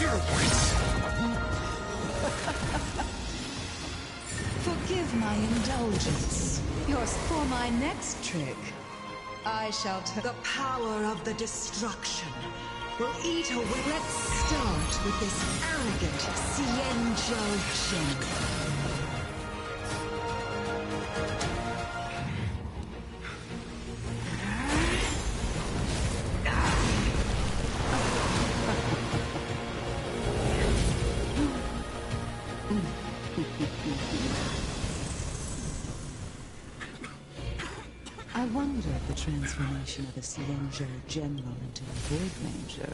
0 points. Forgive my indulgence. Yours for my next trick. I shall tell the power of the destruction will eat away. Let's start with this arrogant Cienjo general. I wonder if the transformation of the Cienjo General into a Void Ranger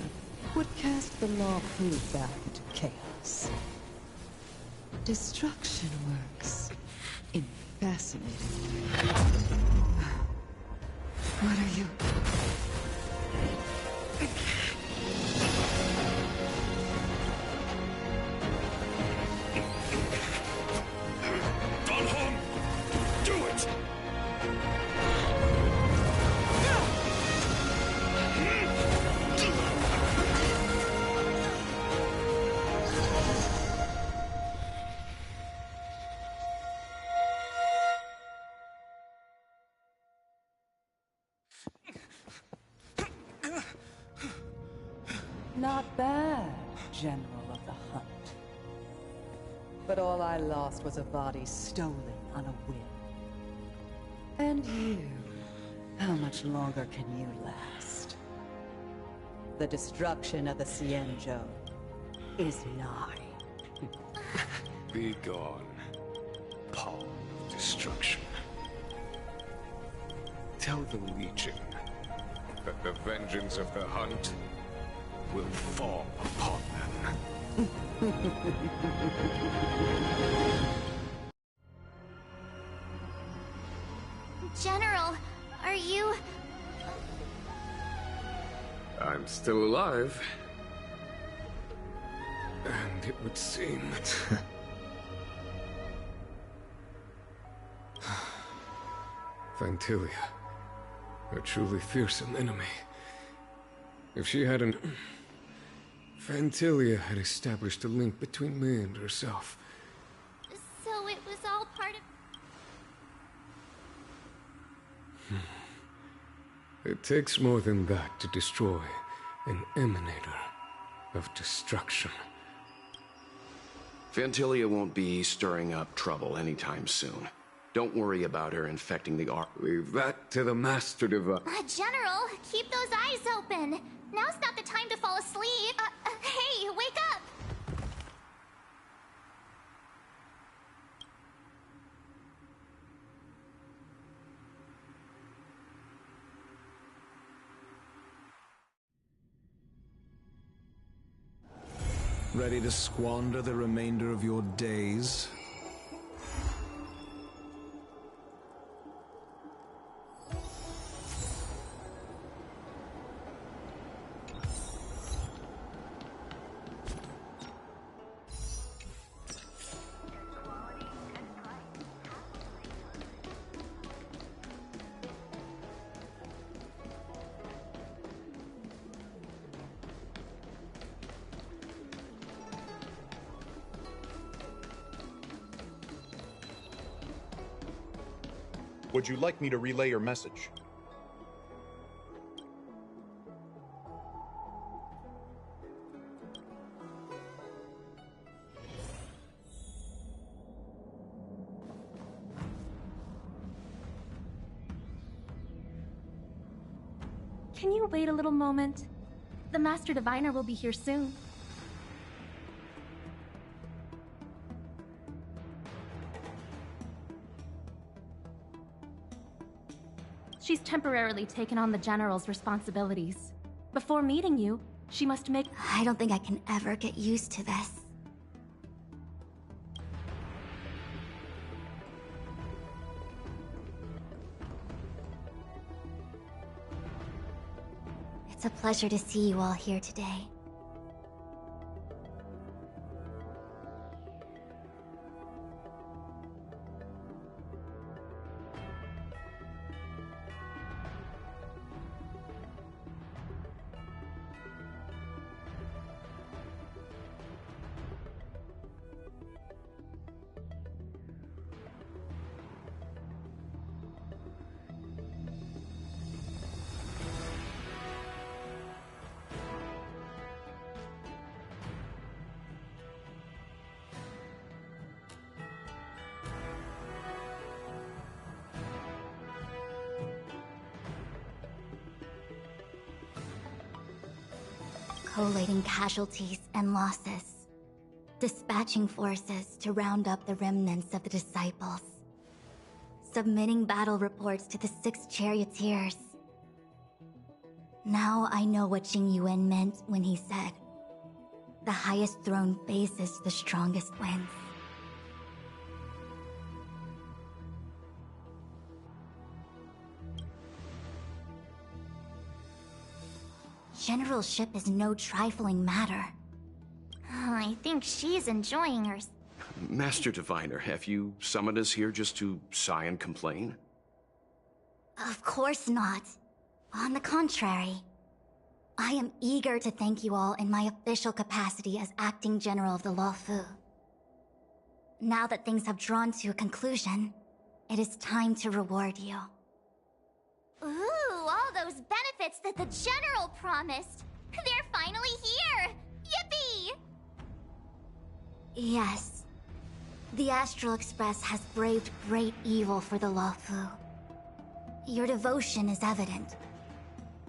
would cast the law proof back into chaos. Destruction works in fascinating ways. What are you? Not bad, General of the Hunt. But all I lost was a body stolen on a whim. And you, how much longer can you last? The destruction of the Cienjo is nigh. Be gone, pawn of destruction. Tell the Legion that the vengeance of the Hunt will fall upon them. General, are you... I'm still alive. And it would seem that... Fantilia, a truly fearsome enemy. If she hadn't... Fantilia had established a link between me and herself. So it was all part of... It takes more than that to destroy an emanator of destruction. Fantilia won't be stirring up trouble anytime soon. Don't worry about her infecting the Ark. Leave that to the Master Divine. General, keep those eyes open. Now's not the time to fall asleep. Hey, wake up! Ready to squander the remainder of your days? Would you like me to relay your message? Can you wait a little moment? The Master Diviner will be here soon. She's temporarily taken on the General's responsibilities. Before meeting you, she must make... I don't think I can ever get used to this. It's a pleasure to see you all here today. collating casualties and losses, dispatching forces to round up the remnants of the disciples, submitting battle reports to the 6 charioteers. Now I know what Jing Yuan meant when he said, "The highest throne faces the strongest winds." Generalship is no trifling matter. I think she's enjoying her. Master Diviner, have you summoned us here just to sigh and complain? Of course not. On the contrary. I am eager to thank you all in my official capacity as acting general of the Luofu. Now that things have drawn to a conclusion, it is time to reward you. Ooh, all those benefits that the general promised! They're finally here! Yippee! Yes. The Astral Express has braved great evil for the Luofu. Your devotion is evident.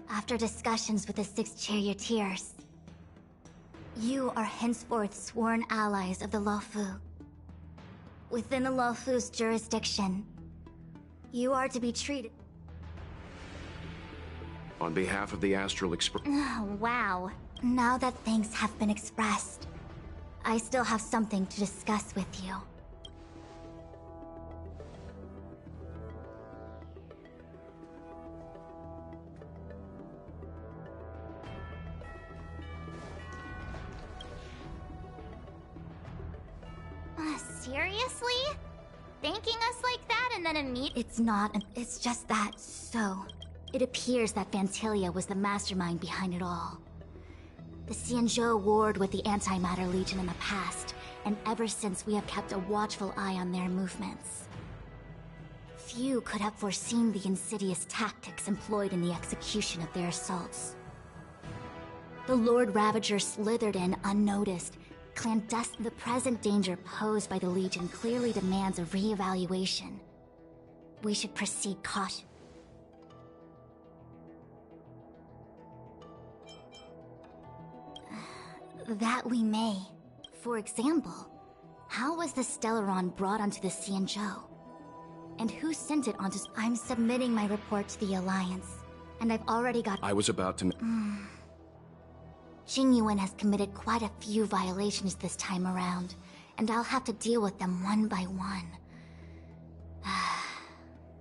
After discussions with the 6 charioteers, you are henceforth sworn allies of the Luofu. Within the Luofu's jurisdiction, you are to be treated... On behalf of the Astral Express... Oh, wow. Now that things have been expressed, I still have something to discuss with you. Seriously? Thanking us like that and then It's not, it's just that, so... It appears that Vantilia was the mastermind behind it all. The Xianzhou warred with the Antimatter Legion in the past, and ever since we have kept a watchful eye on their movements. Few could have foreseen the insidious tactics employed in the execution of their assaults. The Lord Ravager slithered in unnoticed. The present danger posed by the Legion clearly demands a re-evaluation. We should proceed cautiously. That we may. For example, how was the Stellaron brought onto the Xianzhou? And who sent it onto... I'm submitting my report to the Alliance, and I've already got... I was about to... Jing Yuan has committed quite a few violations this time around, and I'll have to deal with them one by one.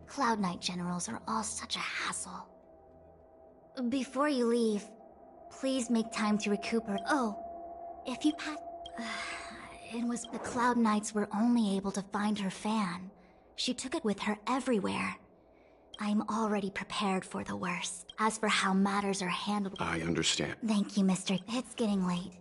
Cloud Knight generals are all such a hassle. Before you leave, please make time to recuperate. Oh, if you pass... it was the Cloud Knights were only able to find her fan. She took it with her everywhere. I'm already prepared for the worst. As for how matters are handled... I understand. Thank you, Mister. It's getting late.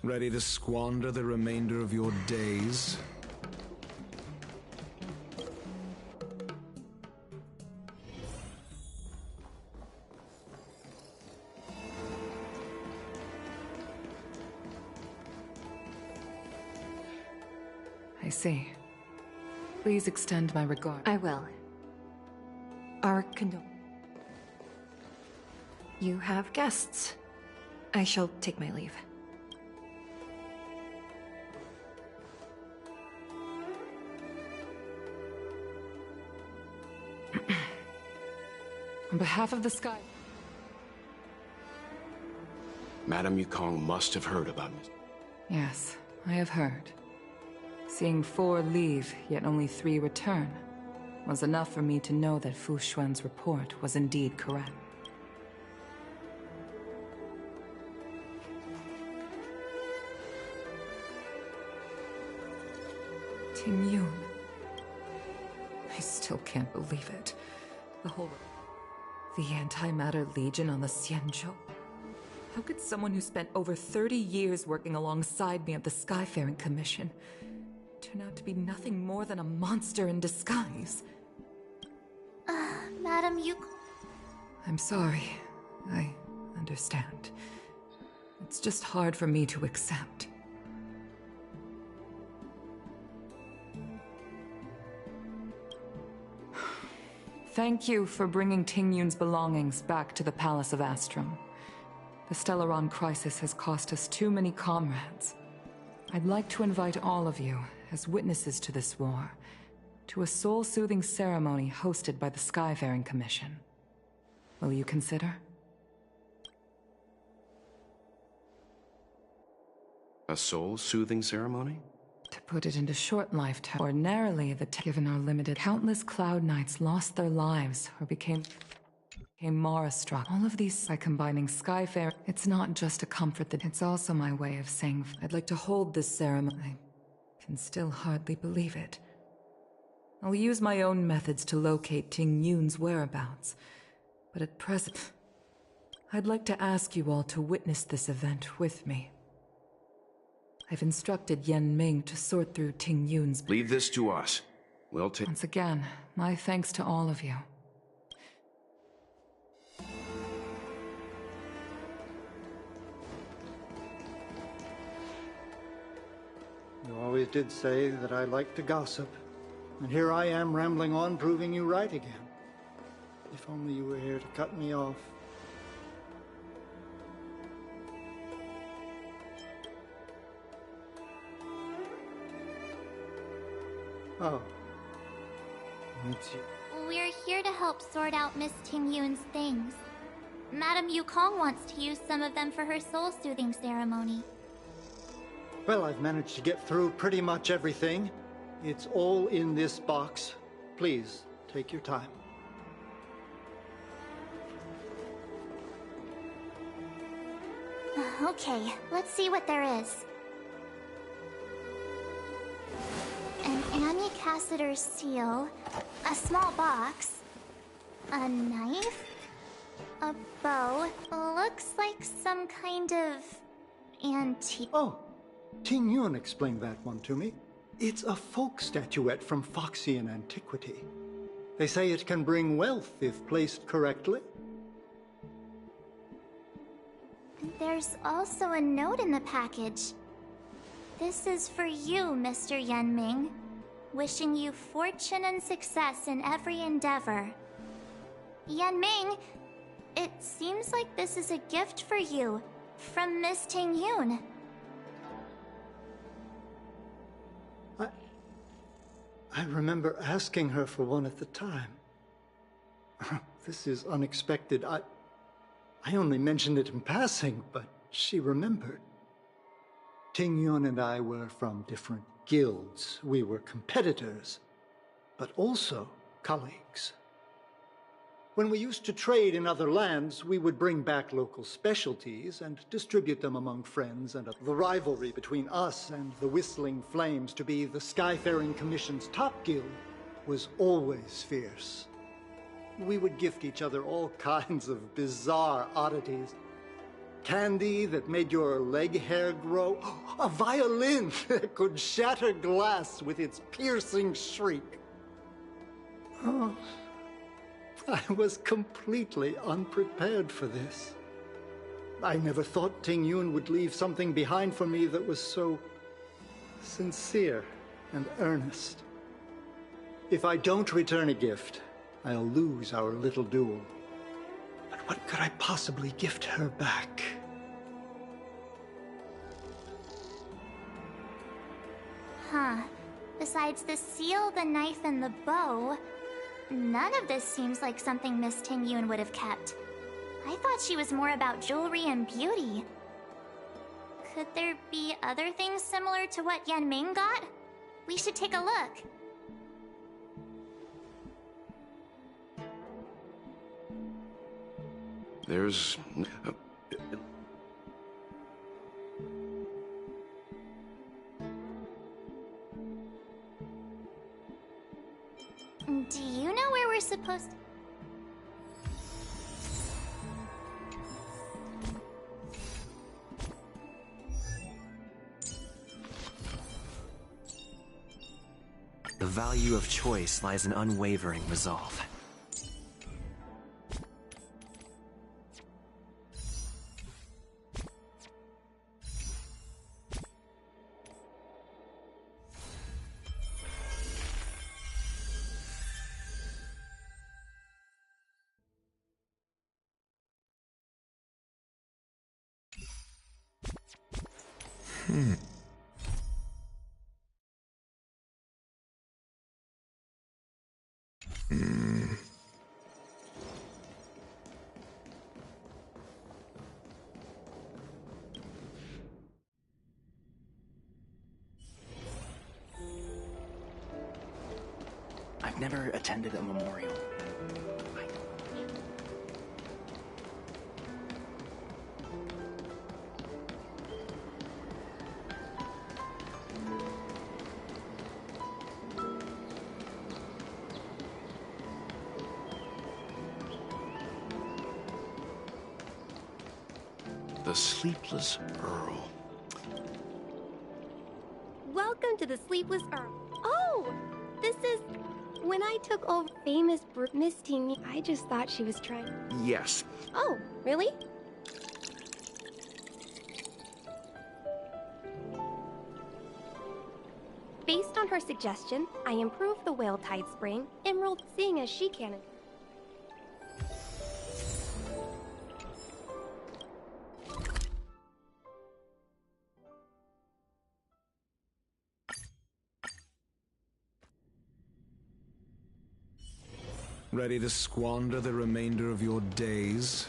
Ready to squander the remainder of your days? I see. Please extend my regard. I will. Our condol... You have guests. I shall take my leave. On behalf of the sky... Madame Yukong must have heard about me. Yes, I have heard. Seeing 4 leave, yet only 3 return, was enough for me to know that Fu Xuan's report was indeed correct. Ting Yun. I still can't believe it. The Antimatter Legion on the Xianzhou. How could someone who spent over 30 years working alongside me at the Skyfaring Commission turn out to be nothing more than a monster in disguise? Madam, I'm sorry. I understand. It's just hard for me to accept. Thank you for bringing Ting Yun's belongings back to the Palace of Astrum. The Stellaron crisis has cost us too many comrades. I'd like to invite all of you, as witnesses to this war, to a soul-soothing ceremony hosted by the Skyfaring Commission. Will you consider? A soul-soothing ceremony? To put it into short lifetime, ordinarily, given our limited, countless Cloud Knights lost their lives or became Mara-struck. All of these by combining Skyfaring. It's not just a comfort that it's also my way of saying I'd like to hold this ceremony. I can still hardly believe it. I'll use my own methods to locate Ting Yun's whereabouts, but at present, I'd like to ask you all to witness this event with me. I've instructed Yen Ming to sort through Ting Yun's... Leave this to us. We'll take... Once again, my thanks to all of you. You always did say that I like to gossip. And here I am rambling on, proving you right again. If only you were here to cut me off. Oh. It's you. We're here to help sort out Miss Ting Yun's things. Madame Yukong wants to use some of them for her soul-soothing ceremony. Well, I've managed to get through pretty much everything. It's all in this box. Please, take your time. Okay, let's see what there is. An Annie Cassiter's seal, a small box, a knife, a bow, looks like some kind of antique. Oh, Ting Yun explained that one to me. It's a folk statuette from Foxian antiquity. They say it can bring wealth if placed correctly. There's also a note in the package. This is for you, Mr. Yen Ming. Wishing you fortune and success in every endeavor. Yen Ming, it seems like this is a gift for you from Miss Ting Yun. I remember asking her for one at the time. This is unexpected. I only mentioned it in passing, but she remembered. Ting Yun and I were from different guilds. We were competitors, but also colleagues. When we used to trade in other lands, we would bring back local specialties and distribute them among friends, and the rivalry between us and the Whistling Flames to be the Skyfaring Commission's top guild was always fierce. We would gift each other all kinds of bizarre oddities. Candy that made your leg hair grow. A violin that could shatter glass with its piercing shriek. Oh, I was completely unprepared for this. I never thought Ting Yun would leave something behind for me that was so sincere and earnest. If I don't return a gift, I'll lose our little duel. But what could I possibly gift her back? Huh. Besides the seal, the knife, and the bow, none of this seems like something Miss Ting Yun would have kept. I thought she was more about jewelry and beauty. Could there be other things similar to what Yen Ming got? We should take a look. There's... Do you know where we're supposed to... The value of choice lies in unwavering resolve. I've never attended a memorial. The Sleepless Earl. Welcome to the Sleepless Earl. Oh, this is... When I took over famous Miss Teeny, I just thought she was trying... Yes. Oh, really? Based on her suggestion, I improved the Whale Tide Spring, Emerald, seeing as she can... Ready to squander the remainder of your days?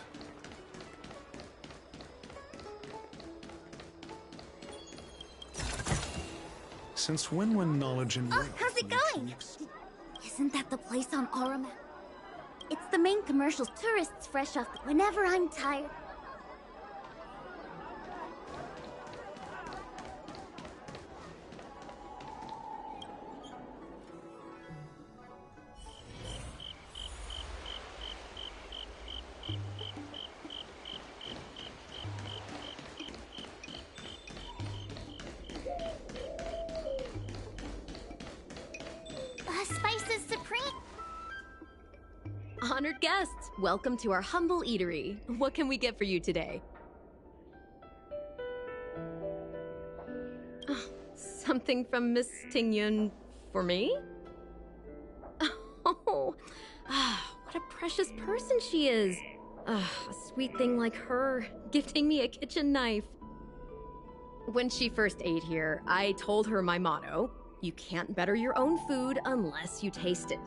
Since when were knowledge and... Oh, how's it going? Isn't that the place on Aura? It's the main commercial. Tourists fresh off. Whenever I'm tired. Spices Supreme. Honored guests, welcome to our humble eatery. What can we get for you today? Something from Miss Tingyun for me? Oh, what a precious person she is. A sweet thing like her, gifting me a kitchen knife. When she first ate here, I told her my motto: you can't better your own food unless you taste it.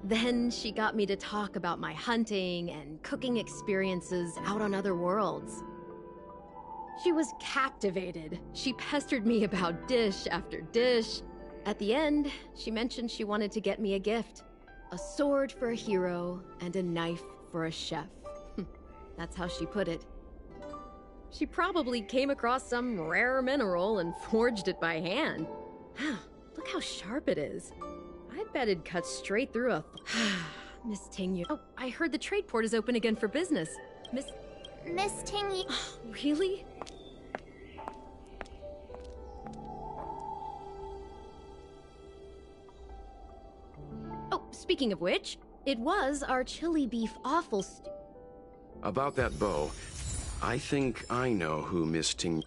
Then she got me to talk about my hunting and cooking experiences out on other worlds. She was captivated. She pestered me about dish after dish. At the end, she mentioned she wanted to get me a gift. A sword for a hero and a knife for a chef. That's how she put it. She probably came across some rare mineral and forged it by hand. Look how sharp it is. I bet it'd cut straight through a... Miss Tingyu. Oh, I heard the trade port is open again for business. Miss Tingyu. Really? Oh, speaking of which, it was our chili beef offal stew. About that bow, I think I know who Miss Ting...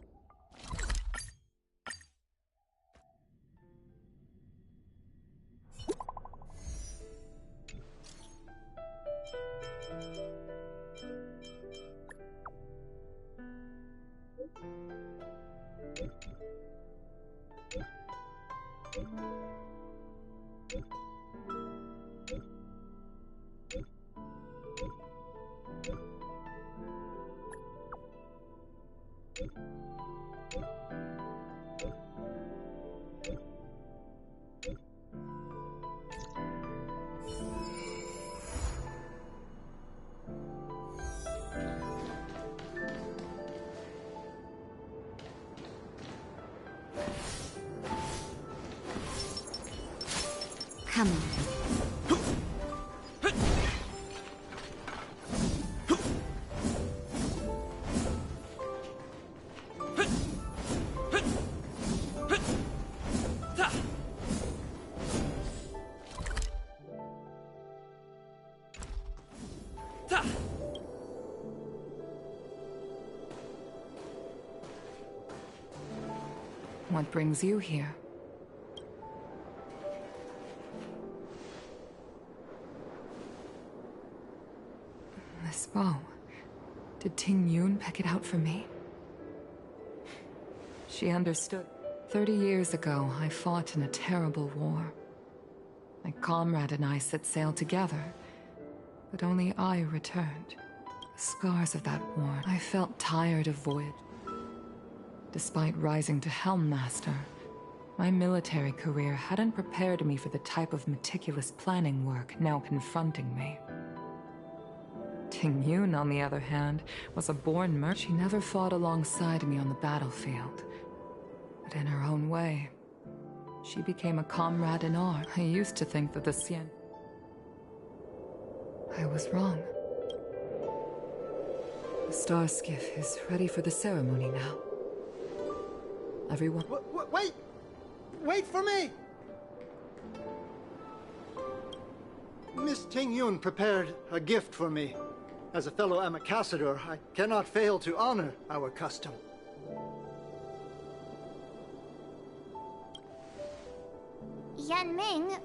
Come on. What brings you here? This bow. Did Ting Yun pick it out for me? She understood. 30 years ago, I fought in a terrible war. My comrade and I set sail together, but only I returned. The scars of that war, I felt tired of voyage. Despite rising to Helm Master, my military career hadn't prepared me for the type of meticulous planning work now confronting me. Ting Yun, on the other hand, was a born merchant. She never fought alongside me on the battlefield, but in her own way, she became a comrade in arms. I used to think that the Xian... I was wrong. The star skiff is ready for the ceremony now. Everyone... Wait! Wait for me! Miss Ting Yun prepared a gift for me. As a fellow ambassador, I cannot fail to honor our custom. Yan Ming...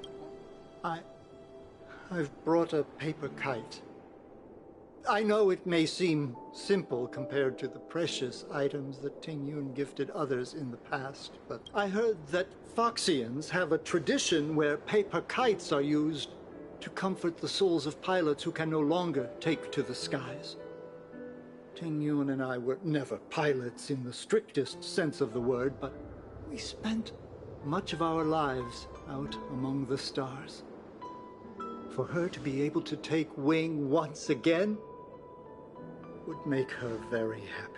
I've brought a paper kite. I know it may seem simple compared to the precious items that Ting Yun gifted others in the past, but I heard that Foxians have a tradition where paper kites are used to comfort the souls of pilots who can no longer take to the skies. Ting Yun and I were never pilots in the strictest sense of the word, but we spent much of our lives out among the stars. For her to be able to take wing once again would make her very happy.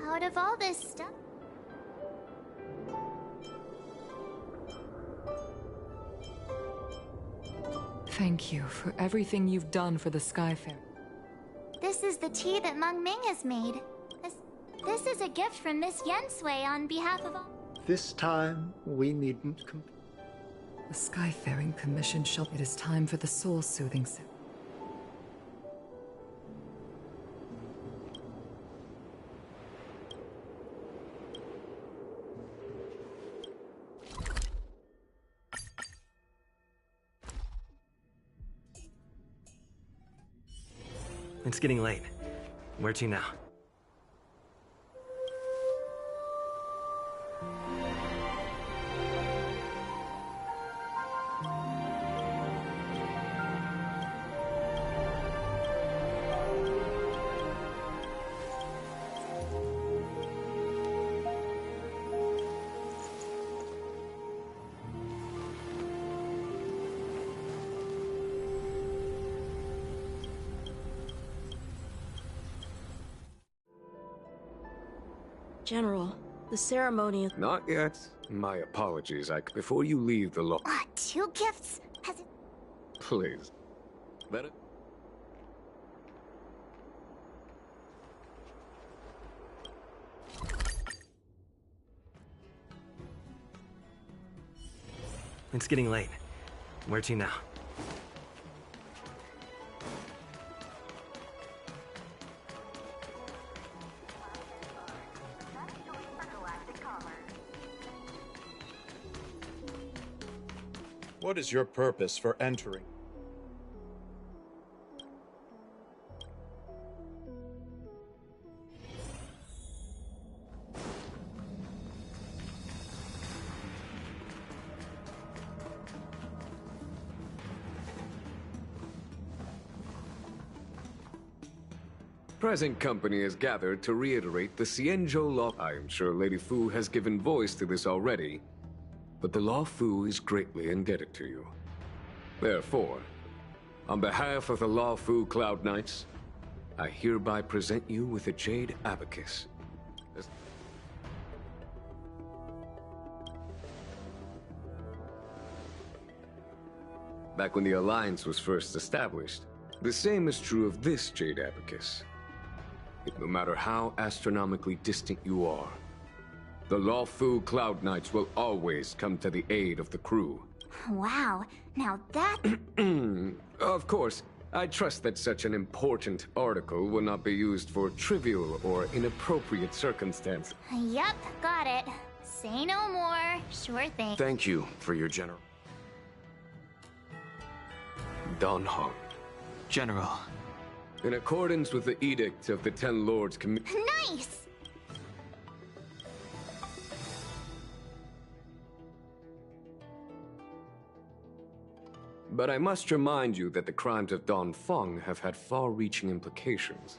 Out of all this stuff... Thank you for everything you've done for the Skyfair. This is the tea that Meng Ming has made. This is a gift from Miss Yen Sui on behalf of all... This time, we needn't The Skyfaring Commission shall... It is time for the soul-soothing... It's getting late. Where to now? General, the ceremony is... Not yet. My apologies. Before you leave the lo... 2 gifts? Has it... Please. Let it... It's getting late. Where to now? What is your purpose for entering? Present company is gathered to reiterate the Xianzhou law. I am sure Lady Fu has given voice to this already, but the law Fu is greatly indebted to you. Therefore, on behalf of the Law Fu Cloud Knights, I hereby present you with a Jade Abacus. Back when the Alliance was first established, the same is true of this Jade Abacus. No matter how astronomically distant you are, the Law Fu Cloud Knights will always come to the aid of the crew. Wow, now that... Of course, I trust that such an important article will not be used for trivial or inappropriate circumstance. Yep, got it. Say no more. Sure thing. Thank you for your general... Don Hong. General. In accordance with the Edict of the Ten Lords Nice! But I must remind you that the crimes of Don Feng have had far-reaching implications.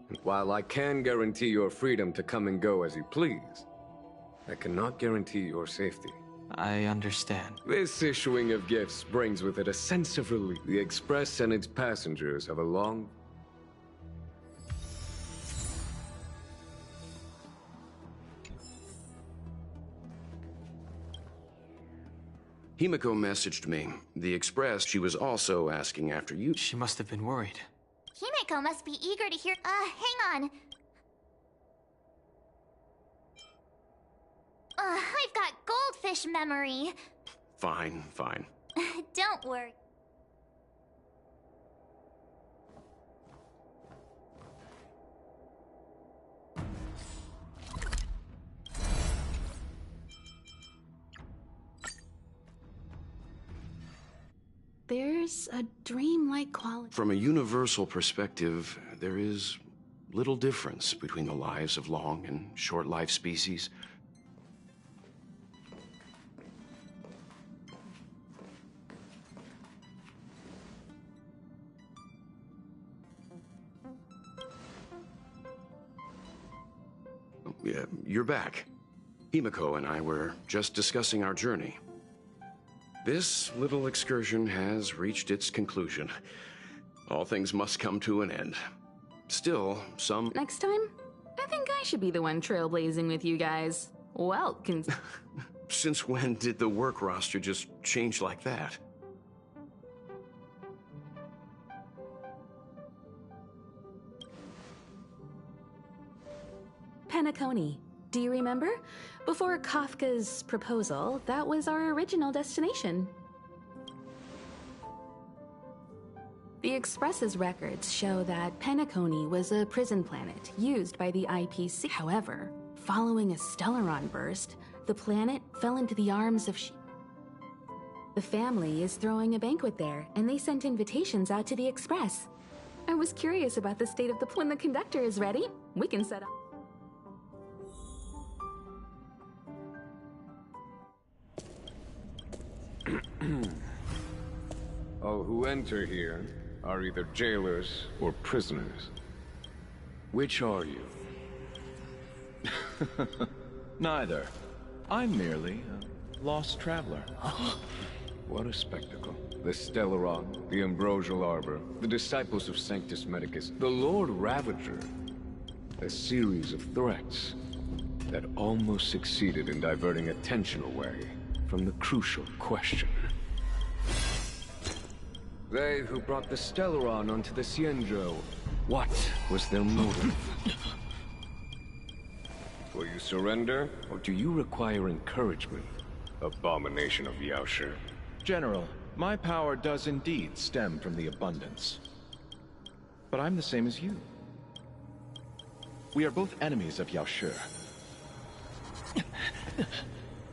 And while I can guarantee your freedom to come and go as you please, I cannot guarantee your safety. I understand. This issuing of gifts brings with it a sense of relief. The Express and its passengers have a long... Himiko messaged me. The Express, she was also asking after you. She must have been worried. Himiko must be eager to hear- hang on. I've got goldfish memory. Fine, fine. Don't worry. There's a dreamlike quality. From a universal perspective, there is little difference between the lives of long and short-lived species. Yeah, you're back. Himiko and I were just discussing our journey. This little excursion has reached its conclusion. All things must come to an end. Still, some... Next time, I think I should be the one trailblazing with you guys. Well, Since when did the work roster just change like that? Penacony. Do you remember? Before Kafka's proposal, that was our original destination. The Express's records show that Penacony was a prison planet used by the IPC. However, following a Stellaron burst, the planet fell into the arms of The family is throwing a banquet there, and they sent invitations out to the Express. I was curious about the state of the... When the conductor is ready, we can set up. All who enter here are either jailers or prisoners. Which are you? Neither. I'm merely a lost traveler. What a spectacle. The Stellaron, the Ambrosial Arbor, the disciples of Sanctus Medicus, the Lord Ravager. A series of threats that almost succeeded in diverting attention away from the crucial question. They who brought the Stellaron onto the Cienjo, what was their motive? Will you surrender, or do you require encouragement? Abomination of Yaoshi. General, my power does indeed stem from the abundance. But I'm the same as you. We are both enemies of Yaoshi.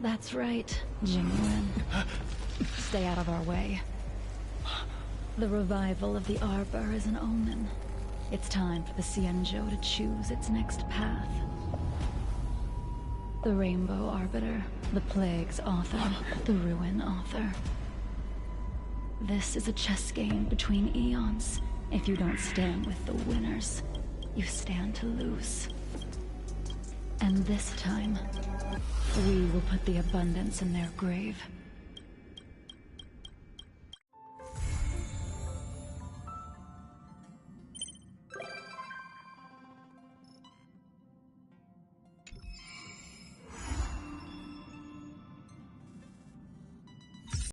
That's right, Jingwen. Stay out of our way. The revival of the Arbor is an omen. It's time for the Cienjo to choose its next path. The Rainbow Arbiter, the Plague's author, the Ruin author. This is a chess game between eons. If you don't stand with the winners, you stand to lose. And this time, we will put the abundance in their grave.